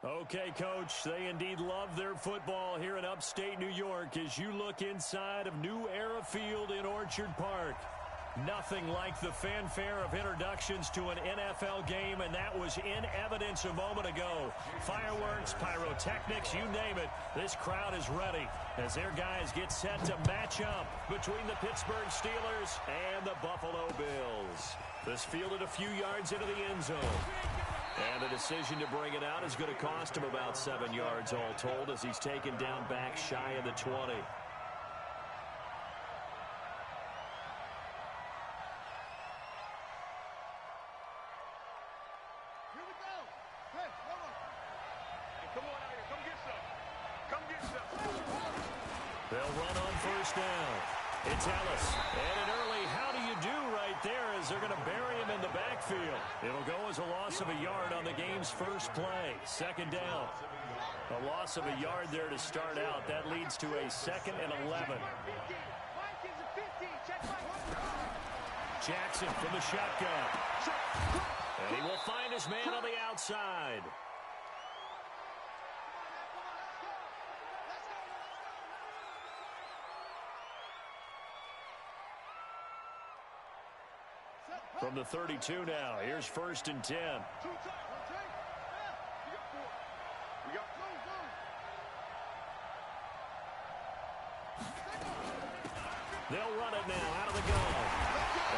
Okay, Coach, they indeed love their football here in upstate New York as you look inside of New Era Field in Orchard Park. Nothing like the fanfare of introductions to an NFL game, and that was in evidence a moment ago. Fireworks, pyrotechnics, you name it, this crowd is ready as their guys get set to match up between the Pittsburgh Steelers and the Buffalo Bills. This fielded a few yards into the end zone. And the decision to bring it out is going to cost him about 7 yards all told as he's taken down back shy of the 20. They'll run on first down. It's Ellis. And an early how do you do right there as they're going to bury him in the backfield. It'll go as a loss of a yard on the game's first play. Second down. A loss of a yard there to start out. That leads to a 2nd and 11. Jackson from the shotgun. And he will find his man on the outside. From the 32 now, here's 1st and 10. They'll run it now out of the gun.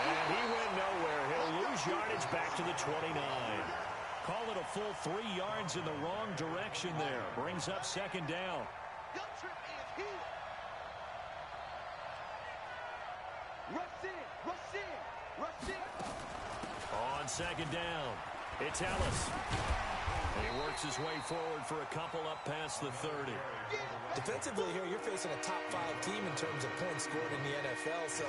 And he went nowhere. He'll lose yardage back to the 29. Call it a full 3 yards in the wrong direction there. Brings up 2nd down. On 2nd down, it's Ellis. And he works his way forward for a couple up past the 30. Defensively here, you're facing a top 5 team in terms of points scored in the NFL. So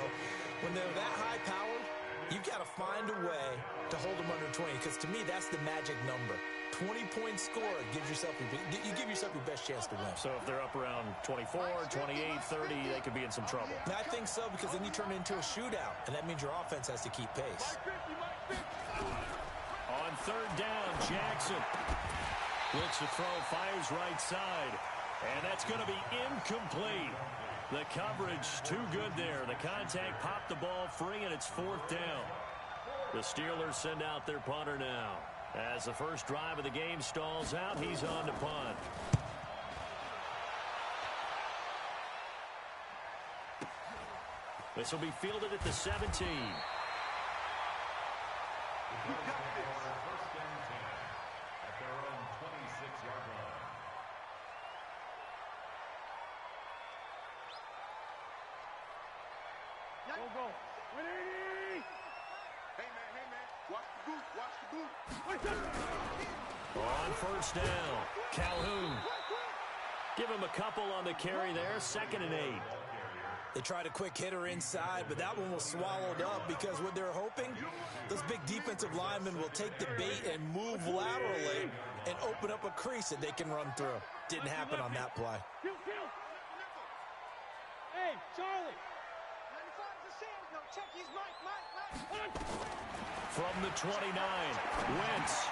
when they're that high-powered, you've got to find a way to hold them under 20. Because to me, that's the magic number. 20 points scored gives yourself you give yourself your best chance to win. So if they're up around 24, 28, 30, they could be in some trouble. I think so, because then you turn it into a shootout, and that means your offense has to keep pace. On 3rd down, Jackson looks to throw, fires right side, and that's going to be incomplete. The coverage too good there. The contact popped the ball free, and it's 4th down. The Steelers send out their punter now. As the first drive of the game stalls out, he's on to punt. This will be fielded at the 17. Go. Ready? Hey, man. Watch the boot. On 1st down, Calhoun. Give him a couple on the carry there. 2nd and 8. They tried a quick hitter inside, but that one was swallowed up because what they're hoping, those big defensive linemen will take the bait and move laterally and open up a crease that they can run through. Didn't happen on that play. Hey, Charlie. From the 29, Wentz.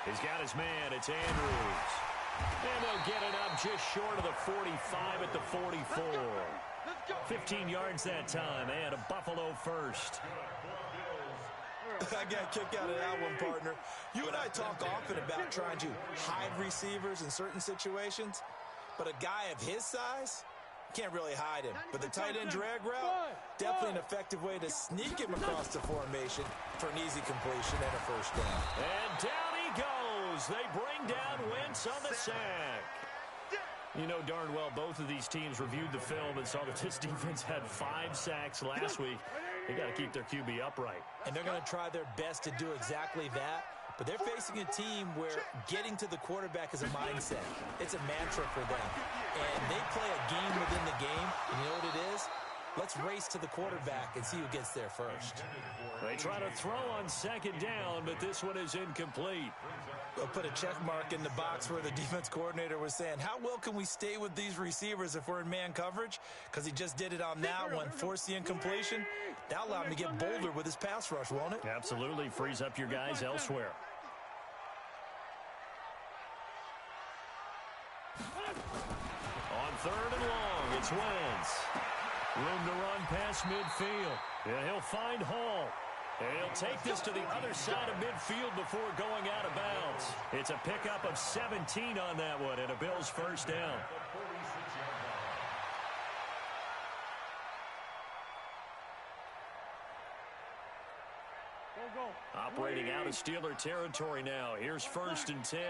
He's got his man. It's Andrews. And they'll get it up just short of the 45 at the 44. 15 yards that time, and a Buffalo first. I got a kick out of that one, partner. You and I talk often about trying to hide receivers in certain situations, but a guy of his size can't really hide him. But the tight end drag route, definitely an effective way to sneak him across the formation for an easy completion and a first down. And down he goes. They bring down Wentz on the sack. You know darn well both of these teams reviewed the film and saw that this defense had 5 sacks last week. They got to keep their QB upright. And they're going to try their best to do exactly that. But they're facing a team where getting to the quarterback is a mindset. It's a mantra for them. And they play a game within the game. And you know what it is? Let's race to the quarterback and see who gets there first. They try to throw on 2nd down, but this one is incomplete. I'll put a check mark in the box where the defense coordinator was saying, how well can we stay with these receivers if we're in man coverage? Because he just did it on that one, forced the incompletion. That'll allow him to get bolder with his pass rush, won't it? Absolutely. Frees up your guys elsewhere. It's Wentz. Room to run past midfield. And he'll find Hall. And he'll take this to the other side of midfield before going out of bounds. It's a pickup of 17 on that one and a Bills first down. Operating out of Steeler territory now. Here's 1st and 10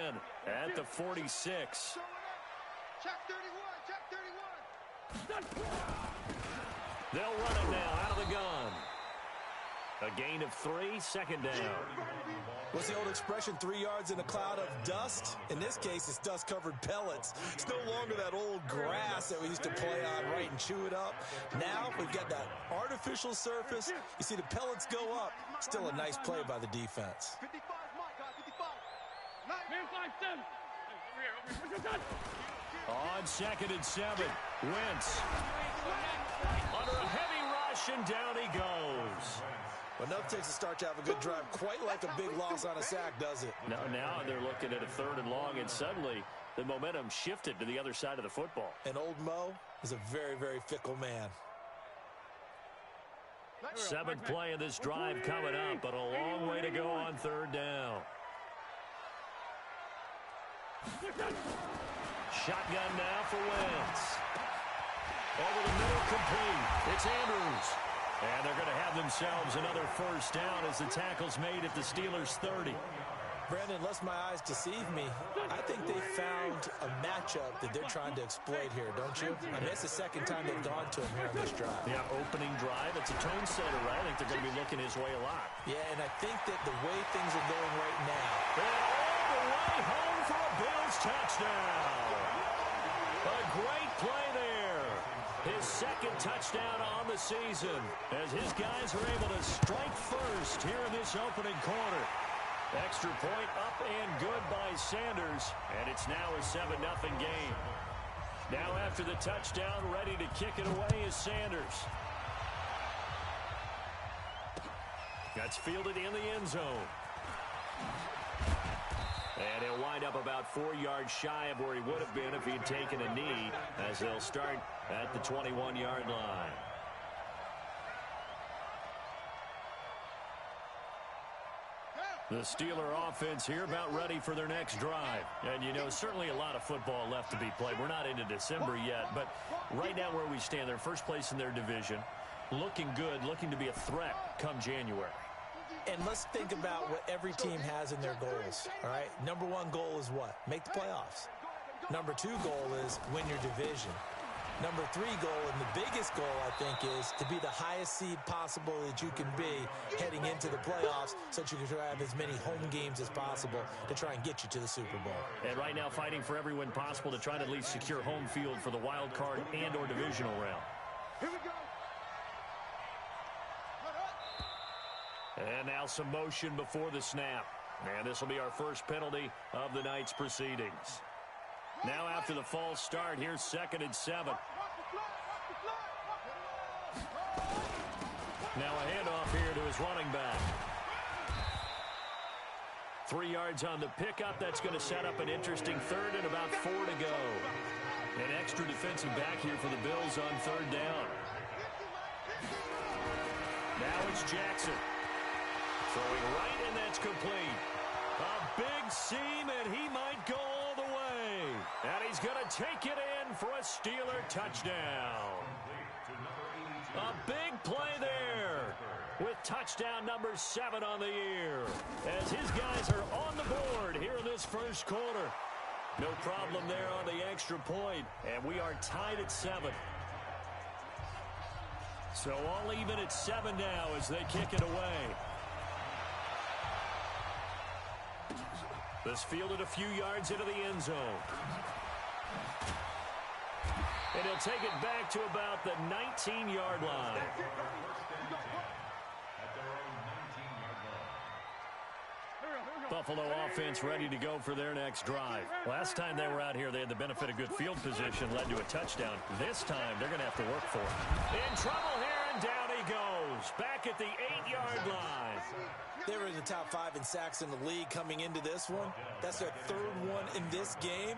at the 46. Check 31. They'll run it now out of the gun. A gain of 3, second down. What's the old expression, 3 yards in a cloud of dust? In this case, it's dust-covered pellets. It's no longer that old grass that we used to play on, right, and chew it up. Now we've got that artificial surface. You see the pellets go up. Still a nice play by the defense. 55, Mike, 55. On 2nd and 7, Wentz. Under a heavy rush, and down he goes. Enough takes to start to have a good drive. Quite like a big loss on a sack, does it? Now they're looking at a 3rd and long, and suddenly the momentum shifted to the other side of the football. And old Mo is a very, very fickle man. 7th play of this drive coming up, but a long way to go on 3rd down. Shotgun now for Wentz. Over the middle, complete. It's Andrews. And they're going to have themselves another first down as the tackle's made at the Steelers' 30. Brandon, unless my eyes deceive me, I think they found a matchup that they're trying to exploit here, don't you? I mean, it's the 2nd time they've gone to him here on this drive. Yeah, opening drive. It's a tone setter, right? I think they're going to be looking his way a lot. Yeah, and I think that the way things are going right now. And all the way home for a Bills touchdown. A great play there. His 2nd touchdown on the season as his guys are able to strike first here in this opening quarter. Extra point up and good by Sanders, and it's now a 7-0 game. Now after the touchdown, ready to kick it away is Sanders. That's fielded in the end zone. And he'll wind up about 4 yards shy of where he would have been if he'd taken a knee, as they'll start at the 21-yard line. The Steeler offense here about ready for their next drive. And, you know, certainly a lot of football left to be played. We're not into December yet, but right now where we stand, they're first place in their division, looking good, looking to be a threat come January. And let's think about what every team has in their goals, all right? Number 1 goal is what? Make the playoffs. Number 2 goal is win your division. Number 3 goal, and the biggest goal, I think, is to be the highest seed possible that you can be heading into the playoffs so that you can have as many home games as possible to try and get you to the Super Bowl. And right now fighting for every win possible to try to at least secure home field for the wild card and or divisional round. Here we go. And now some motion before the snap. And this will be our first penalty of the night's proceedings. Now after the false start, here's 2nd and 7. Now a handoff here to his running back. 3 yards on the pickup. That's going to set up an interesting 3rd and about 4 to go. An extra defensive back here for the Bills on 3rd down. Now it's Jackson. Throwing right, and that's complete. A big seam, and he might go all the way. And he's going to take it in for a Steeler touchdown. A big play there with touchdown number 7 on the year as his guys are on the board here in this first quarter. No problem there on the extra point, and we are tied at 7. So all even at 7 now as they kick it away. This fielded a few yards into the end zone. And he'll take it back to about the 19-yard line. Buffalo offense ready to go for their next drive. Last time they were out here, they had the benefit of good field position, led to a touchdown. This time, they're going to have to work for it. In trouble here, and down he goes. Back at the 8-yard line. They were in the top 5 in sacks in the league coming into this one. That's their 3rd one in this game.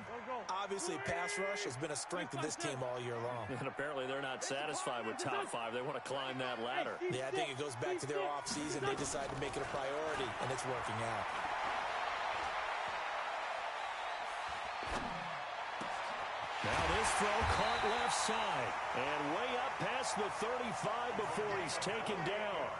Obviously, pass rush has been a strength of this team all year long. And apparently they're not satisfied with top 5. They want to climb that ladder. Yeah, I think it goes back to their offseason. They decided to make it a priority, and it's working out. Now this throw caught left side. And way up past the 35 before he's taken down.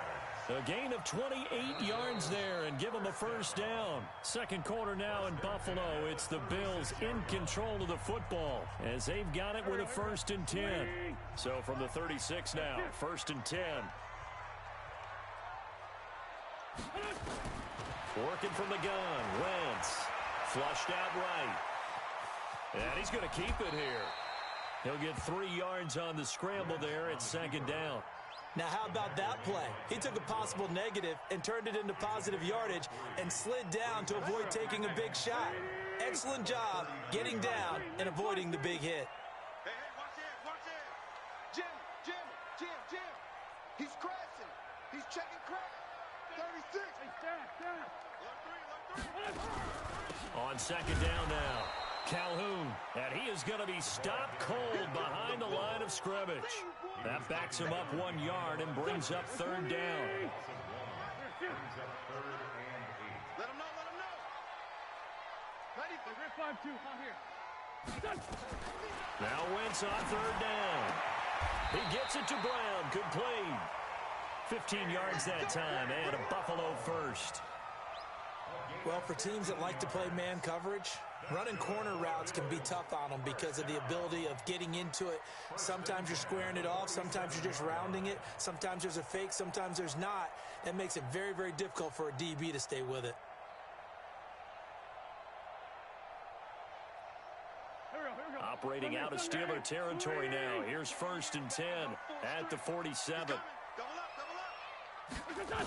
A gain of 28 yards there and give them a first down. Second quarter now in Buffalo. It's the Bills in control of the football as they've got it with a 1st and 10. So from the 36 now, 1st and 10. Working from the gun. Wentz flushed out right. And he's going to keep it here. He'll get 3 yards on the scramble there at 2nd down. Now, how about that play? He took a possible negative and turned it into positive yardage and slid down to avoid taking a big shot. Excellent job getting down and avoiding the big hit. Hey, watch it. Jim. He's crashing. He's checking crash. 36. Hey, stand. On 2nd down now, Calhoun, and he is going to be stopped cold behind the line of scrimmage. That backs him up 1 yard and brings up 3rd down. Let him know. Ready? 5-2, out here. Now Wentz on 3rd down. He gets it to Brown, complete. 15 yards that time, and a Buffalo first. Well, for teams that like to play man coverage, running corner routes can be tough on them because of the ability of getting into it. Sometimes you're squaring it off. Sometimes you're just rounding it. Sometimes there's a fake. Sometimes there's not. That makes it very, very difficult for a DB to stay with it. Operating out of Steeler territory now. Here's 1st and 10 at the 47. Double up.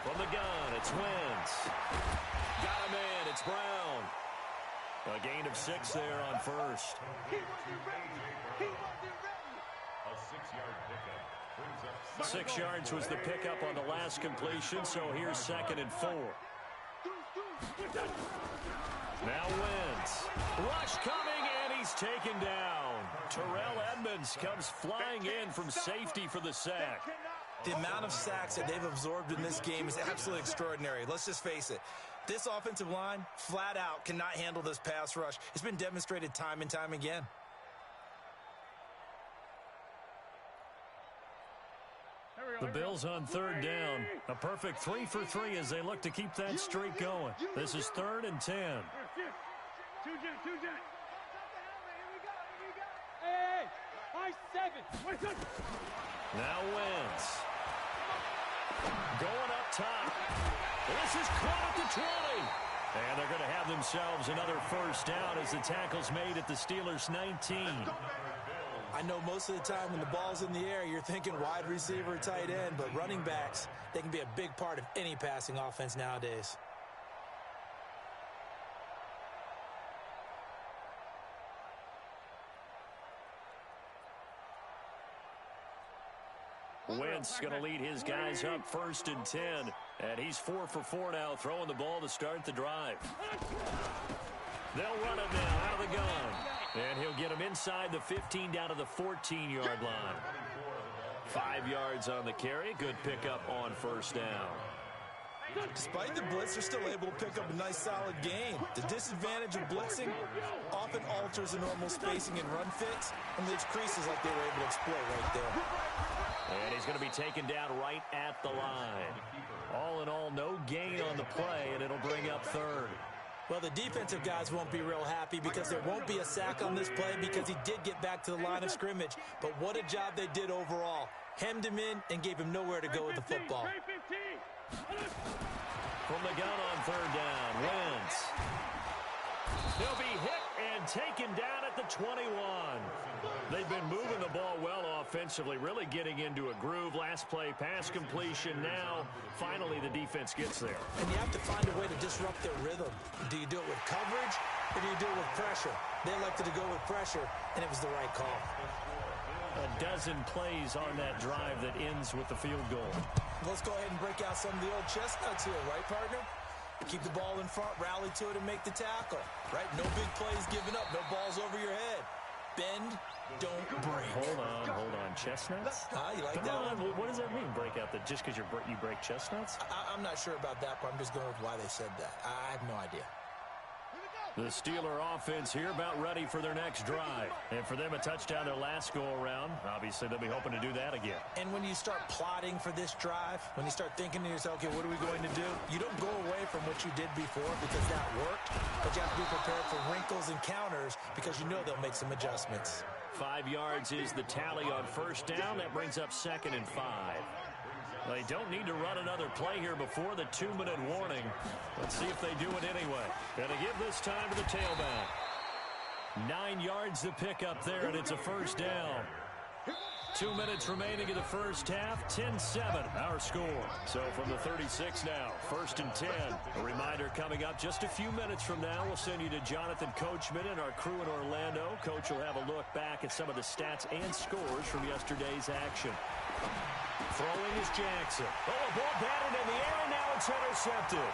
From the gun, it's Wentz. Got a man, it's Brown. A gain of 6 there on 1st. He wasn't ready. A 6-yard pickup brings up 6 yards was the pickup on the last completion, so here's 2nd and 4. Now Wentz. Rush coming, and he's taken down. Terrell Edmunds comes flying in from safety for the sack. The amount of sacks that they've absorbed in this game is absolutely extraordinary. Let's just face it. This offensive line, flat out, cannot handle this pass rush. It's been demonstrated time and time again. The Bills on 3rd down. A perfect 3 for 3 as they look to keep that streak going. This is 3rd and 10. Two Jen. Hey, 5-7. Now Wentz. Going up top. This is caught at the 20. And they're going to have themselves another first down as the tackle's made at the Steelers' 19. I know most of the time when the ball's in the air, you're thinking wide receiver, tight end, but running backs, they can be a big part of any passing offense nowadays. Wentz going to lead his guys up 1st and 10. And he's 4 for 4 now, throwing the ball to start the drive. They'll run it now out of the gun. And he'll get him inside the 15 down to the 14-yard line. 5 yards on the carry. Good pickup on 1st down. Despite the blitz, they're still able to pick up a nice solid gain. The disadvantage of blitzing often alters the normal spacing and run fits and leaves creases like they were able to exploit right there. And he's going to be taken down right at the line. All in all, no gain on the play, and it'll bring up 3rd. Well, the defensive guys won't be real happy because there won't be a sack on this play because he did get back to the line of scrimmage. But what a job they did overall. Hemmed him in and gave him nowhere to go with the football. From the gun on 3rd down, Wentz. He'll be hit and taken down at the 21. They've been moving the ball well offensively, really getting into a groove. Last play, pass completion. Now, finally, the defense gets there. And you have to find a way to disrupt their rhythm. Do you do it with coverage or do you do it with pressure? They elected to go with pressure, and it was the right call. A dozen plays on that drive that ends with the field goal. Let's go ahead and break out some of the old chestnuts here, right, partner? Keep the ball in front, rally to it, and make the tackle. Right? No big plays given up. No balls over your head. Bend, don't break. Hold on. Chestnuts? You like Come that on. one? What does that mean, break out? That just because you break chestnuts? I'm not sure about that, but I'm just going with why they said that. I have no idea. The Steeler offense here about ready for their next drive. And for them, a touchdown their last go-around. Obviously, they'll be hoping to do that again. And when you start plotting for this drive, when you start thinking to yourself, okay, what are we going to do? You don't go away from what you did before because that worked, but you have to be prepared for wrinkles and counters because you know they'll make some adjustments. 5 yards is the tally on first down. That brings up 2nd and 5. They don't need to run another play here before the 2-minute warning. Let's see if they do it anyway. Gonna give this time to the tailback. 9 yards to pick up there, and it's a first down. 2 minutes remaining in the first half. 10-7, our score. So from the 36 now, 1st and 10. A reminder coming up just a few minutes from now. We'll send you to Jonathan Coachman and our crew in Orlando. Coach will have a look back at some of the stats and scores from yesterday's action. Throwing is Jackson. Oh, a ball batted in the air, and now it's intercepted.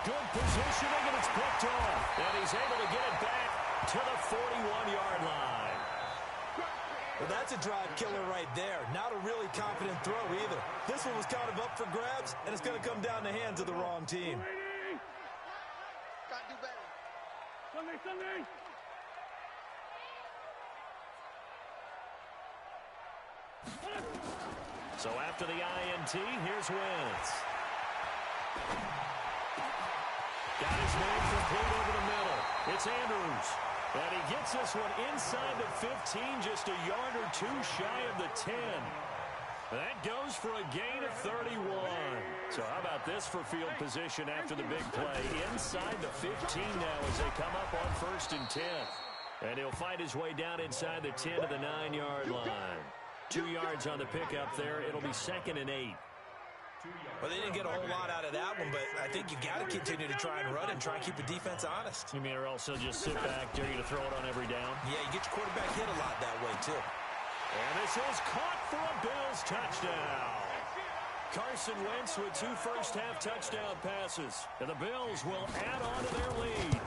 Good positioning, and it's picked off. And he's able to get it back to the 41-yard line. Well, that's a drive killer right there. Not a really confident throw either. This one was kind of up for grabs, and it's going to come down the hands of the wrong team. Got to do better. Sunday. So after the INT, here's Wentz. Got his man complete over the middle. It's Andrews. And he gets this one inside the 15, just a yard or two shy of the 10. That goes for a gain of 31. So how about this for field position after the big play? Inside the 15 now as they come up on 1st and 10. And he'll fight his way down inside the 10 to the 9-yard line. 2 yards on the pickup there. It'll be 2nd and 8. Well, they didn't get a whole lot out of that one, but I think you got to continue to try and run and try and keep the defense honest. You mean or also just sit back, dare you to throw it on every down? Yeah, you get your quarterback hit a lot that way, too. And this is caught for a Bills touchdown. Carson Wentz with 2 first-half touchdown passes. And the Bills will add on to their lead.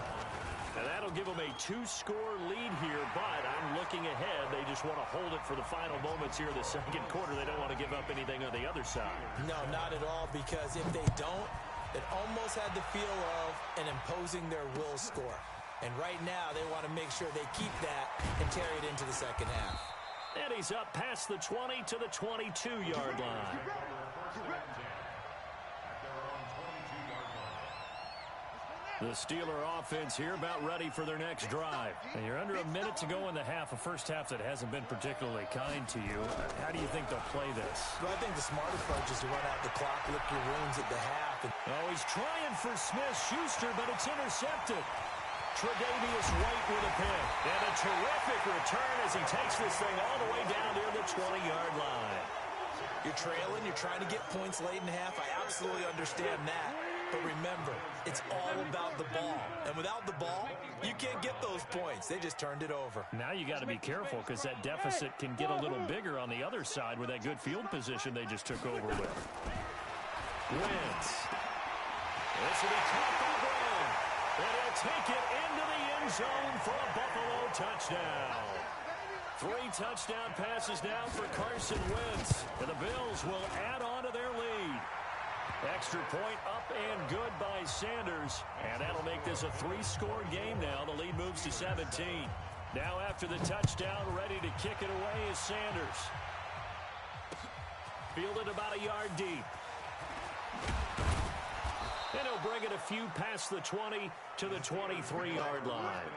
And that'll give them a 2-score lead here, but I'm looking ahead. They just want to hold it for the final moments here in the second quarter. They don't want to give up anything on the other side. No, not at all, because if they don't, it almost had the feel of an imposing their will score. And right now, they want to make sure they keep that and carry it into the second half. And he's up past the 20 to the 22-yard line. The Steeler offense here about ready for their next drive. And you're under a minute to go in the half, a first half that hasn't been particularly kind to you. How do you think they'll play this? Well, I think the smart approach is to run out the clock, lick your wounds at the half. Oh, he's trying for Smith-Schuster, but it's intercepted. Tre'Davious White with a pick. And a terrific return as he takes this thing all the way down near the 20-yard line. You're trailing. You're trying to get points late in the half. I absolutely understand that. But remember, it's all about the ball. And without the ball, you can't get those points. They just turned it over. Now you got to be careful because that deficit can get a little bigger on the other side with that good field position they just took over with. Wentz. This will be caught by Brown. And he'll take it into the end zone for a Buffalo touchdown. 3 touchdown passes now for Carson Wentz. And the Bills will add on to their lead. Extra point up and good by Sanders. And that'll make this a 3-score game now. The lead moves to 17. Now after the touchdown, ready to kick it away is Sanders. Fielded about a yard deep. And he'll bring it a few past the 20 to the 23-yard line.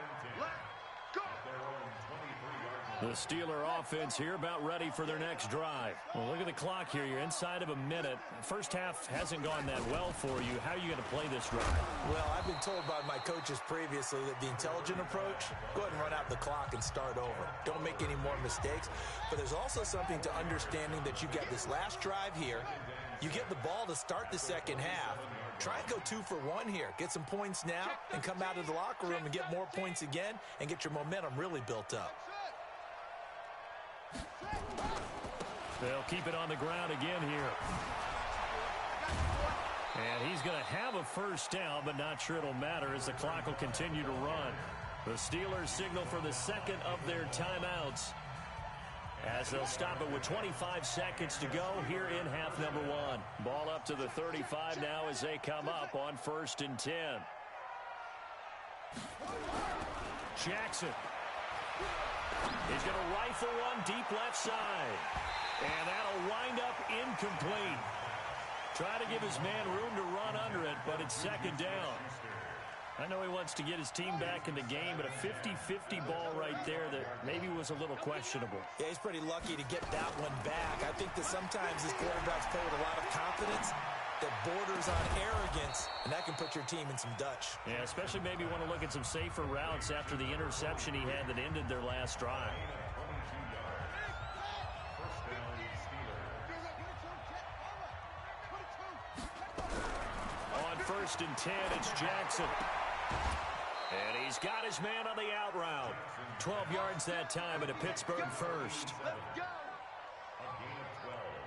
The Steeler offense here about ready for their next drive. Well, look at the clock here. You're inside of a minute. First half hasn't gone that well for you. How are you going to play this drive? Well, I've been told by my coaches previously that the intelligent approach, go ahead and run out the clock and start over. Don't make any more mistakes. But there's also something to understanding that you get this last drive here. You get the ball to start the second half. Try and go 2 for 1 here. Get some points now and come out of the locker room and get more points again and get your momentum really built up. They'll keep it on the ground again here. And he's going to have a first down, but not sure it'll matter as the clock will continue to run. The Steelers signal for the second of their timeouts as they'll stop it with 25 seconds to go here in half number 1. Ball up to the 35 now as they come up on 1st and 10. Jackson. He's going to rifle one deep left side. And that'll wind up incomplete. Try to give his man room to run under it, but it's 2nd down. I know he wants to get his team back in the game, but a 50-50 ball right there that maybe was a little questionable. Yeah, he's pretty lucky to get that one back. I think that sometimes these quarterbacks play with a lot of confidence that borders on arrogance, and that can put your team in some Dutch. Yeah, especially maybe want to look at some safer routes after the interception he had that ended their last drive. On 1st and 10, it's Jackson. And he's got his man on the out route. 12 yards that time, and a Pittsburgh first.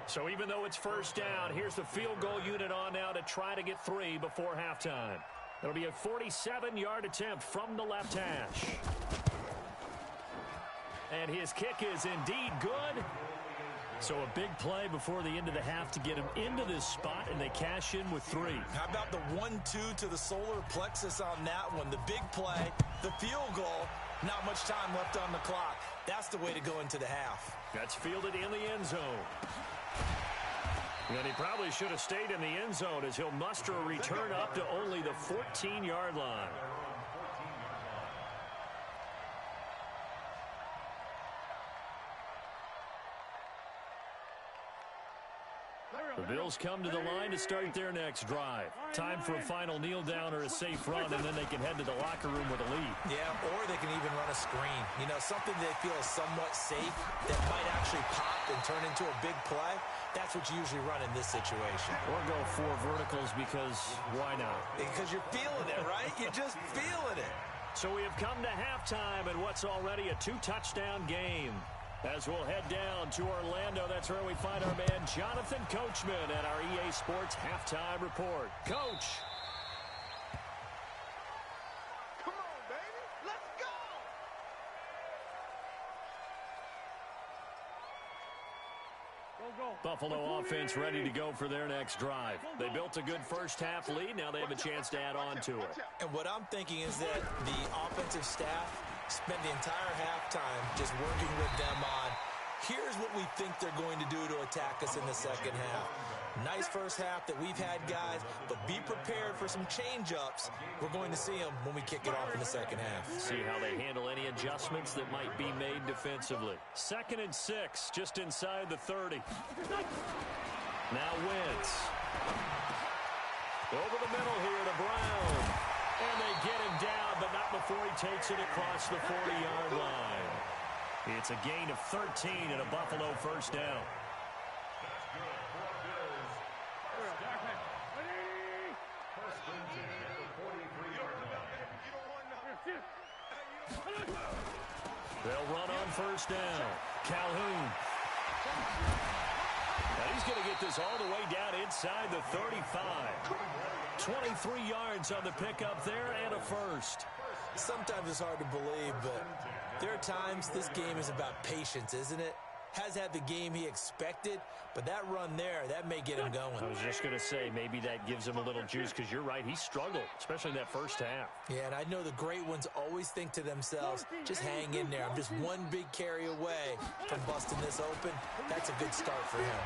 So even though it's 1st down, here's the field goal unit on now to try to get 3 before halftime. It'll be a 47-yard attempt from the left hash. And his kick is indeed good. So a big play before the end of the half to get him into this spot, and they cash in with 3. How about the 1-2 to the solar plexus on that one? The big play, the field goal, not much time left on the clock. That's the way to go into the half. That's fielded in the end zone. And he probably should have stayed in the end zone as he'll muster a return up to only the 14-yard line. The Bills come to the line to start their next drive. Time for a final kneel down or a safe run, and then they can head to the locker room with a lead. Yeah, or they can even run a screen. You know, something they feel is somewhat safe that might actually pop and turn into a big play. That's what you usually run in this situation. Or go 4 verticals because why not? Because you're feeling it, right? You're just feeling it. So we have come to halftime in what's already a 2-touchdown game. As we'll head down to Orlando, that's where we find our man Jonathan Coachman at our EA Sports Halftime Report. Coach. Come on, baby. Let's go. Buffalo offense ready to go for their next drive. They built a good first-half lead. Now they have a chance to add on to it. And what I'm thinking is that the offensive staff spent the entire halftime just working with them on, here's what we think they're going to do to attack us in the second half. Nice first half that we've had, guys, but be prepared for some change-ups. We're going to see them when we kick it off in the second half. See how they handle any adjustments that might be made defensively. 2nd and 6, just inside the 30. Now Wentz. Over the middle here to Brown. And they get him down, but not before he takes it across the 40-yard line. It's a gain of 13 and a Buffalo first down. They'll run on first down. Calhoun. Now he's going to get this all the way down inside the 35. 23 yards on the pickup there and a first. Sometimes it's hard to believe, but there are times this game is about patience, isn't it? Has had the game he expected, but that run there, that may get him going. I was just going to say, maybe that gives him a little juice because you're right, he struggled, especially in that first half. Yeah, and I know the great ones always think to themselves, just hang in there. I'm just one big carry away from busting this open. That's a good start for him.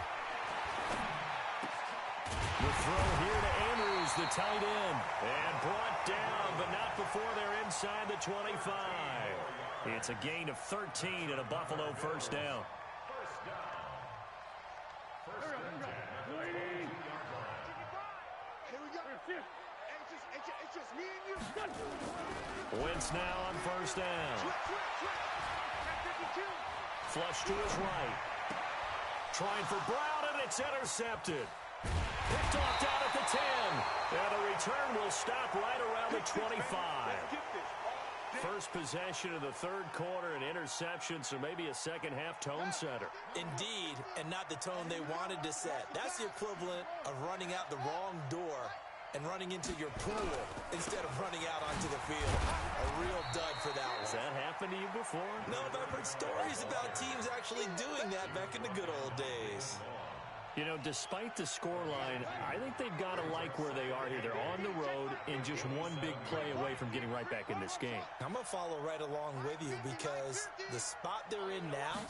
The throw here to Andrews, the tight end, and brought down, but not before they're inside the 25. It's a gain of 13 and a Buffalo first down. Wentz now on first down. Flush to his right. Trying for Brown, and it's intercepted. Picked off down at the 10. And the return will stop right around the 25. First possession of the third quarter, an interception, so maybe a second-half tone setter. Indeed, and not the tone they wanted to set. That's the equivalent of running out the wrong door and running into your pool instead of running out onto the field. A real dud for that one. Has that happened to you before? No, but I've heard stories about teams actually doing that back in the good old days. You know, despite the scoreline, I think they've got to like where they are here. They're on the road and just one big play away from getting right back in this game. I'm going to follow right along with you because the spot they're in now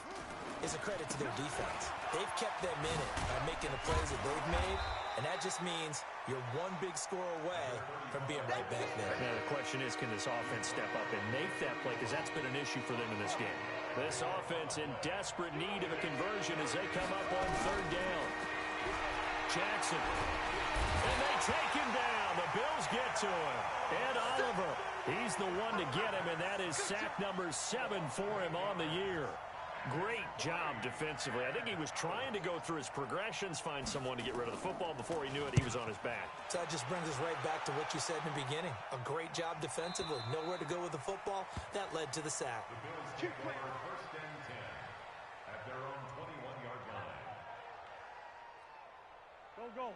is a credit to their defense. They've kept them in it by making the plays that they've made, and that just means you're one big score away from being right back there. Now, the question is, can this offense step up and make that play? Because that's been an issue for them in this game. This offense in desperate need of a conversion as they come up on third down. Jackson. And they take him down. The Bills get to him. Ed Oliver, he's the one to get him, and that is sack number 7 for him on the year. Great job defensively. I think he was trying to go through his progressions, find someone to get rid of the football. Before he knew it, he was on his back. So that just brings us right back to what you said in the beginning. A great job defensively. Nowhere to go with the football. That led to the sack. The Bills kick first and 10 at their own 21-yard line.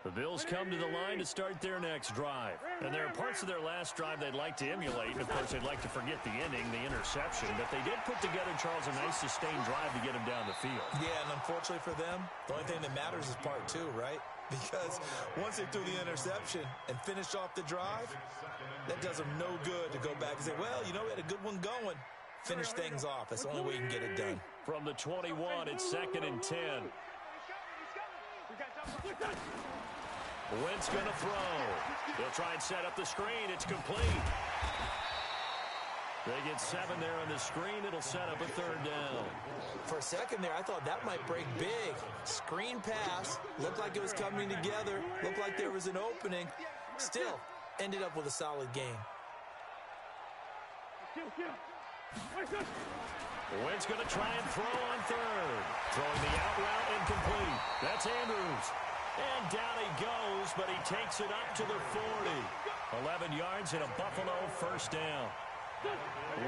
The Bills come to the line to start their next drive. And there are parts of their last drive they'd like to emulate. And, of course, they'd like to forget the ending, the interception. But they did put together, Charles, a nice sustained drive to get him down the field. Yeah, and unfortunately for them, the only thing that matters is part 2, right? Because once they threw the interception and finished off the drive, that does them no good to go back and say, well, you know, we had a good one going. Finish things off. That's the only way you can get it done. From the 21, it's 2nd and 10. Wentz going to throw. They'll try and set up the screen. It's complete. They get 7 there on the screen. It'll set up a third down. For a second there, I thought that might break big. Screen pass. Looked like it was coming together. Looked like there was an opening. Still, ended up with a solid game. Wentz going to try and throw on third. Throwing the out route incomplete. That's Andrews. And down he goes, but he takes it up to the 40. 11 yards and a Buffalo first down.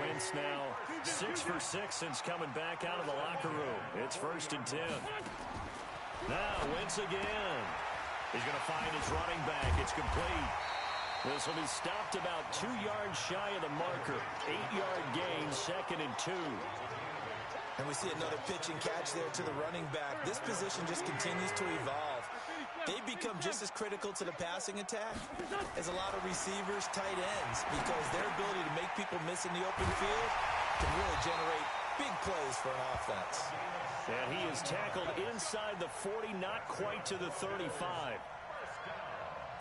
Wentz now 6 for 6 since coming back out of the locker room. It's 1st and 10. Now Wentz again. He's going to find his running back. It's complete. This will be stopped about 2 yards shy of the marker. 8-yard gain, 2nd and 2. And we see another pitch and catch there to the running back. This position just continues to evolve. They've become just as critical to the passing attack as a lot of receivers, tight ends, because their ability to make people miss in the open field can really generate big plays for an offense. And he is tackled inside the 40, not quite to the 35.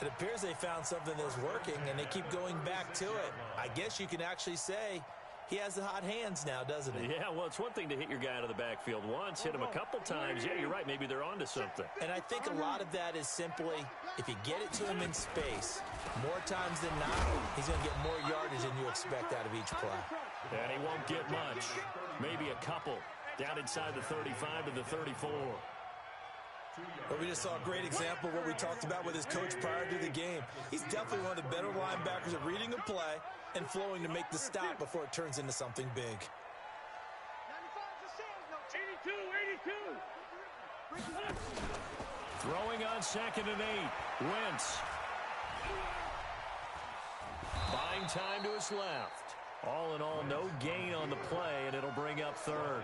It appears they found something that's working, and they keep going back to it. I guess you can actually say he has the hot hands now, doesn't he? Yeah, well, it's one thing to hit your guy out of the backfield once, hit him a couple times. Yeah, you're right. Maybe they're onto something. And I think a lot of that is simply, if you get it to him in space, more times than not, he's going to get more yardage than you expect out of each play. And he won't get much. Maybe a couple. Down inside the 35 to the 34. But we just saw a great example of what we talked about with his coach prior to the game. He's definitely one of the better linebackers at reading a play and flowing to make the stop before it turns into something big. 82. Throwing on 2nd and 8. Wentz. Buying time to his left. All in all, no gain on the play, and it'll bring up third.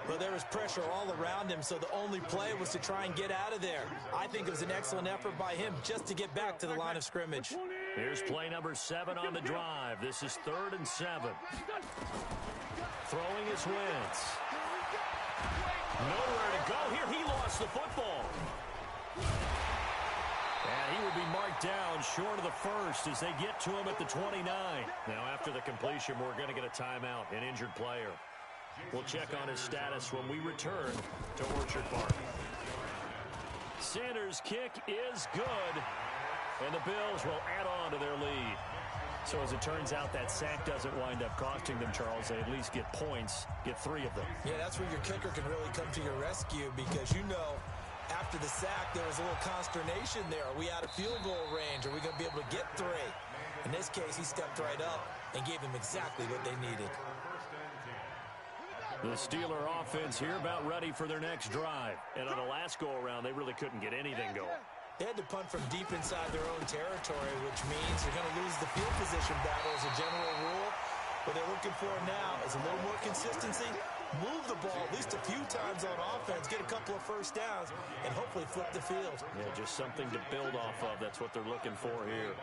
Well, there was pressure all around him, so the only play was to try and get out of there. I think it was an excellent effort by him just to get back to the line of scrimmage. Here's play number 7 on the drive. This is 3rd and 7. Throwing is Wentz. Nowhere to go here. He lost the football. And he will be marked down short of the first as they get to him at the 29. Now, after the completion, we're going to get a timeout, an injured player. We'll check on his status when we return to Orchard Park. Sanders' kick is good, and the Bills will add on to their lead. So as it turns out, that sack doesn't wind up costing them, Charles. They at least get points, get 3 of them. Yeah, that's where your kicker can really come to your rescue because you know after the sack there was a little consternation there. Are we out of field goal range? Are we going to be able to get 3? In this case, he stepped right up and gave them exactly what they needed. The Steeler offense here about ready for their next drive. And on the last go-around, they really couldn't get anything going. They had to punt from deep inside their own territory, which means they're going to lose the field position battle as a general rule. What they're looking for now is a little more consistency, move the ball at least a few times on offense, get a couple of first downs, and hopefully flip the field. Yeah, just something to build off of. That's what they're looking for here.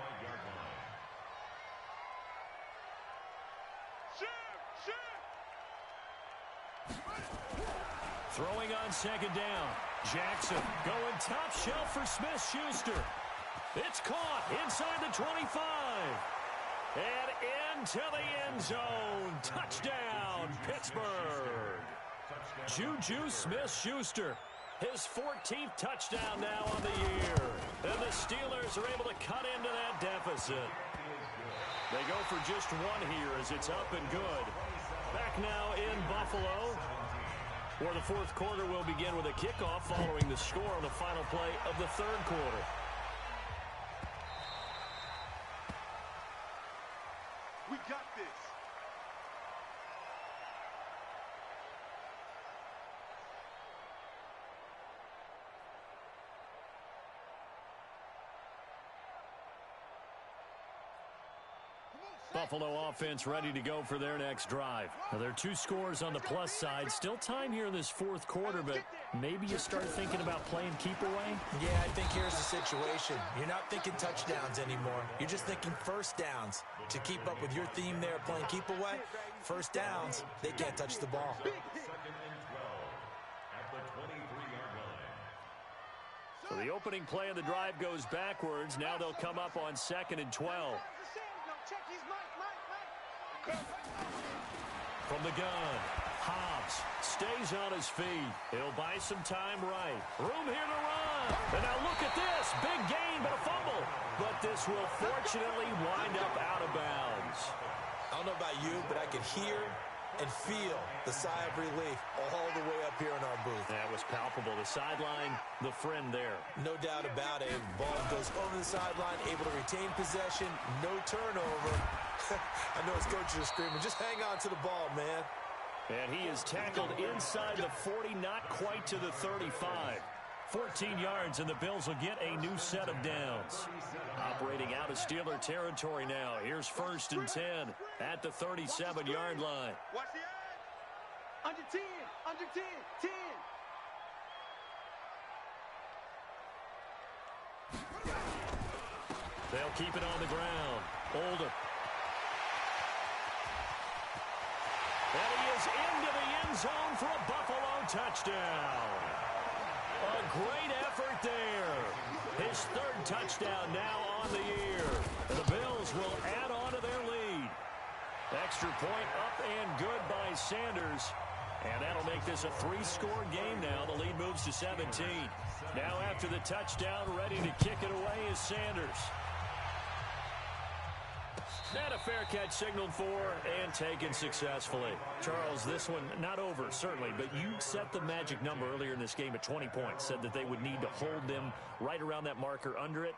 Throwing on second down. Jackson going top shelf for Smith-Schuster. It's caught inside the 25. And into the end zone. Touchdown, Pittsburgh. Juju Smith-Schuster. His 14th touchdown now on the year. And the Steelers are able to cut into that deficit. They go for just one here as it's up and good. Back now in Buffalo, where the fourth quarter will begin with a kickoff following the score on the final play of the third quarter. We got this. Buffalo offense ready to go for their next drive. Now, there are two scores on the plus side. Still time here in this fourth quarter, but maybe you start thinking about playing keep away? Yeah, I think here's the situation. You're not thinking touchdowns anymore. You're just thinking first downs. To keep up with your theme there, playing keep away, first downs, they can't touch the ball. Second and 12 at the 23-yard line. So the opening play of the drive goes backwards. Now they'll come up on second and 12. From the gun, Hobbs stays on his feet. He'll buy some time right. Room here to run. And now look at this. Big gain, but a fumble. But this will fortunately wind up out of bounds. I don't know about you, but I could hear and feel the sigh of relief all the way up here in our booth. That was palpable. The sideline, the friend there. No doubt about it. Ball goes over the sideline, able to retain possession, no turnover. I know his coaches are screaming, just hang on to the ball, man. And he is tackled inside the 40, not quite to the 35. 14 yards, and the Bills will get a new set of downs. Operating out of Steeler territory now. Here's first and 10 at the 37-yard line. Watch the edge. Under 10, under 10, 10. They'll keep it on the ground. Oldham. And he is into the end zone for a Buffalo touchdown. A great effort there. His third touchdown now on the year. And the Bills will add on to their lead. Extra point up and good by Sanders. And that'll make this a three-score game now. The lead moves to 17. Now after the touchdown, ready to kick it away is Sanders. And a fair catch signaled for and taken successfully. Charles, this one not over, certainly, but you set the magic number earlier in this game at 20 points. Said that they would need to hold them right around that marker under it.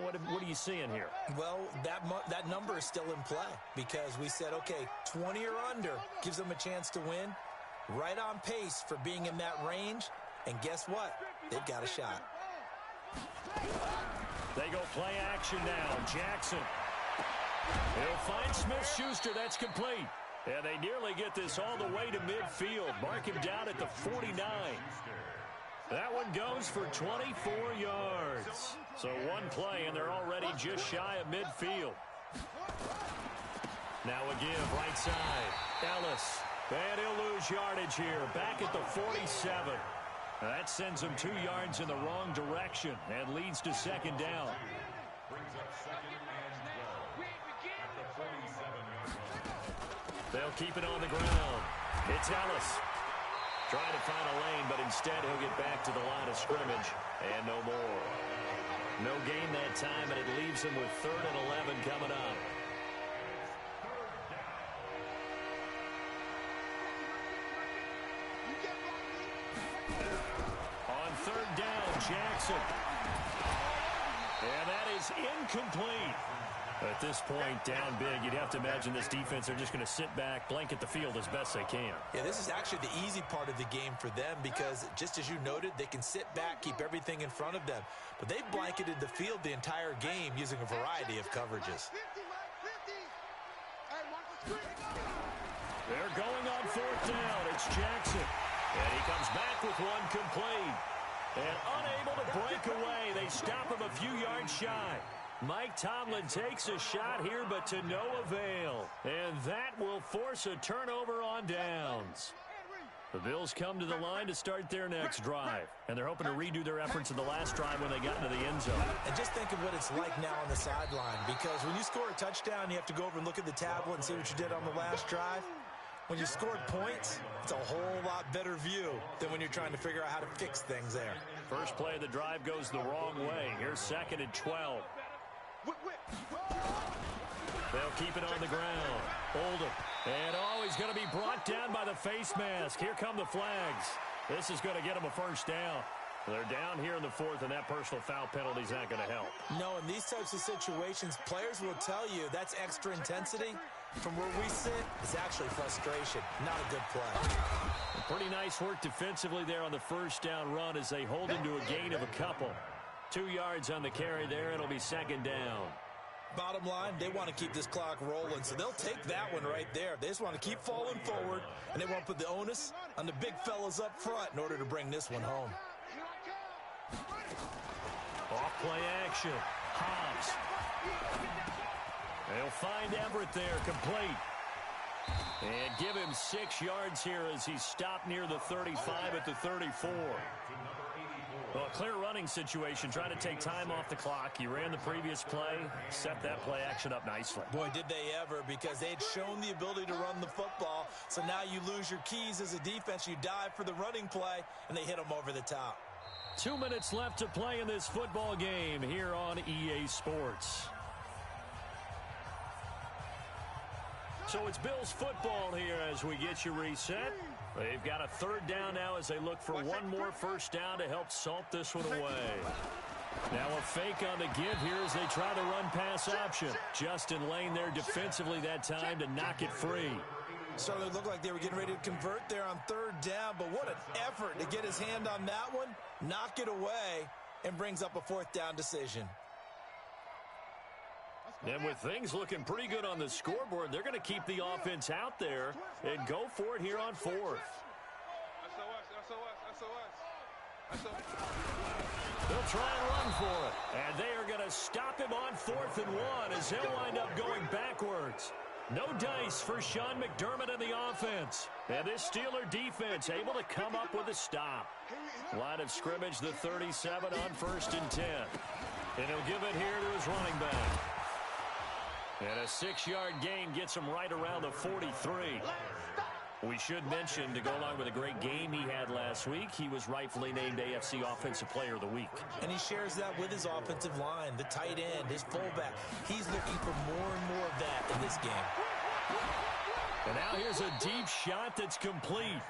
What are you seeing here? Well, that number is still in play because we said, okay, 20 or under gives them a chance to win. Right on pace for being in that range. And guess what? They've got a shot. They go play action now. Jackson. He'll find Smith-Schuster. That's complete. And they nearly get this all the way to midfield. Mark him down at the 49. That one goes for 24 yards. So one play, and they're already just shy of midfield. Now a give, right side. Ellis. And he'll lose yardage here. Back at the 47. That sends him 2 yards in the wrong direction and leads to second down. Brings up second and 12 at the 47-yard line. They'll keep it on the ground. It's Ellis. Trying to find a lane, but instead he'll get back to the line of scrimmage. And no more. No gain that time, and it leaves him with 3rd and 11 coming up. On 3rd down, Jackson. And that is incomplete. At this point, down big, you'd have to imagine this defense are just going to sit back, blanket the field as best they can. Yeah, this is actually the easy part of the game for them because, just as you noted, they can sit back, keep everything in front of them. But they've blanketed the field the entire game using a variety of coverages. They're going on fourth down. It's Jackson. And he comes back with one complete. And unable to break away. They stop him a few yards shy. Mike Tomlin takes a shot here, but to no avail. And that will force a turnover on downs. The Bills come to the line to start their next drive. And they're hoping to redo their efforts in the last drive when they got into the end zone. And just think of what it's like now on the sideline. Because when you score a touchdown, you have to go over and look at the tablet and see what you did on the last drive. When you scored points, it's a whole lot better view than when you're trying to figure out how to fix things there. First play of the drive goes the wrong way. Here's 2nd and 12. They'll keep it on the ground. Oldham. And he's going to be brought down by the face mask. Here come the flags. This is going to get them a first down. They're down here in the 4th, and that personal foul penalty is not going to help. No, in these types of situations, players will tell you that's extra intensity. From where we sit, it's actually frustration, not a good play. Pretty nice work defensively there on the first down run as they hold him to a gain of a couple. 2 yards on the carry there. It'll be 2nd down. Bottom line, they want to keep this clock rolling, so they'll take that one right there. They just want to keep falling forward, and they want to put the onus on the big fellas up front in order to bring this one home. Off play action. Hobbs. They'll find Everett there, complete. And give him 6 yards here as he's stopped near the 35 at the 34. Well, a clear running situation, trying to take time off the clock. He ran the previous play, set that play action up nicely. Boy, did they ever, because they had shown the ability to run the football. So now you lose your keys as a defense. You dive for the running play, and they hit them over the top. 2 minutes left to play in this football game here on EA Sports. So it's Bills football here as we get you reset. They've got a 3rd down now as they look for one more first down to help salt this one away. Now a fake on the give here as they try the run-pass option. Justin Lane there defensively that time to knock it free. Certainly looked like they were getting ready to convert there on 3rd down, but what an effort to get his hand on that one, knock it away, and brings up a 4th down decision. And with things looking pretty good on the scoreboard, they're going to keep the offense out there and go for it here on 4th. They'll try and run for it. And they are going to stop him on 4th and 1 as he'll wind up going backwards. No dice for Sean McDermott and the offense. And this Steeler defense able to come up with a stop. Line of scrimmage, the 37 on 1st and 10. And he'll give it here to his running back. And a 6-yard gain gets him right around the 43. We should mention, to go along with a great game he had last week, he was rightfully named AFC Offensive Player of the Week. And he shares that with his offensive line, the tight end, his fullback. He's looking for more and more of that in this game. And now here's a deep shot that's complete.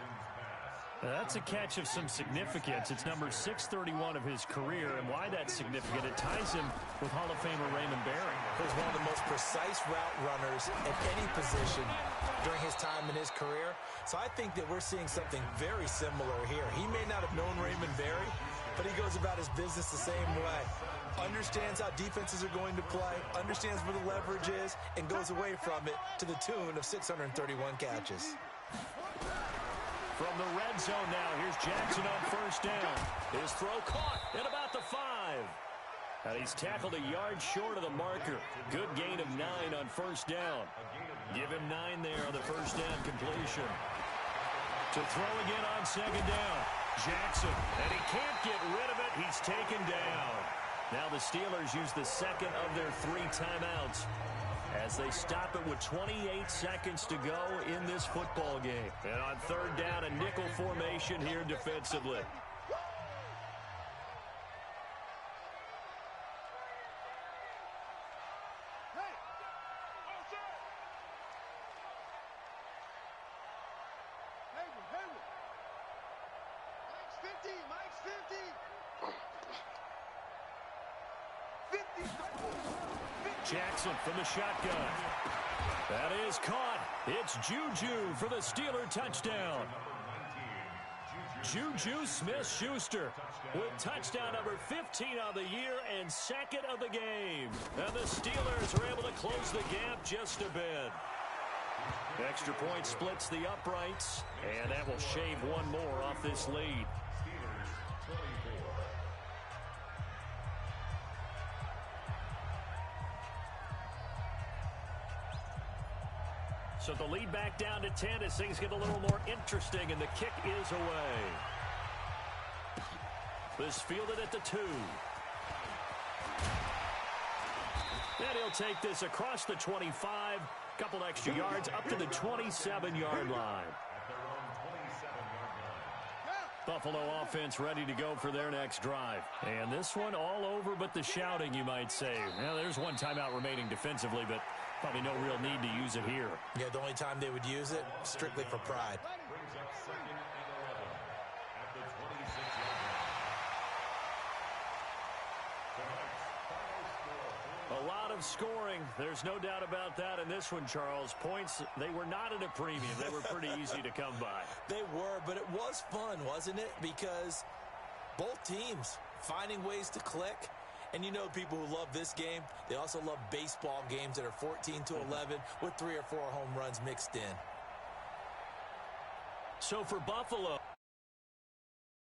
Now that's a catch of some significance. It's number 631 of his career, and why that's significant, it ties him with Hall of Famer Raymond Berry. He's one of the most precise route runners at any position during his time in his career. So I think that we're seeing something very similar here. He may not have known Raymond Berry, but he goes about his business the same way. Understands how defenses are going to play, understands where the leverage is, and goes away from it to the tune of 631 catches. From the red zone now, here's Jackson on 1st down. His throw caught at about the 5. And he's tackled a yard short of the marker. Good gain of 9 on 1st down. Give him 9 there on the 1st down completion. To throw again on 2nd down. Jackson, and he can't get rid of it. He's taken down. Now the Steelers use the 2nd of their 3 timeouts as they stop it with 28 seconds to go in this football game. And on 3rd down, a nickel formation here defensively. Mike's 50. 50. Jackson from the shotgun. That is caught. It's Juju for the Steeler touchdown. Juju Smith-Schuster with touchdown number 15 on the year and second of the game. And the Steelers are able to close the gap just a bit. Extra point splits the uprights, and that will shave one more off this lead. So the lead back down to 10 as things get a little more interesting, and the kick is away. This fielded at the 2. And he'll take this across the 25, couple extra yards up to the 27-yard line. Buffalo offense ready to go for their next drive. And this one all over but the shouting, you might say. Now, there's one timeout remaining defensively, but probably no real need to use it here. Yeah, the only time they would use it, strictly for pride. Brings up 2nd and 11 at the 26-yard line. A lot of scoring. There's no doubt about that in this one, Charles. Points, they were not at a premium. They were pretty easy to come by. They were, but it was fun, wasn't it? Because both teams finding ways to click. And you know people who love this game, they also love baseball games that are 14-11 with 3 or 4 home runs mixed in. So for Buffalo,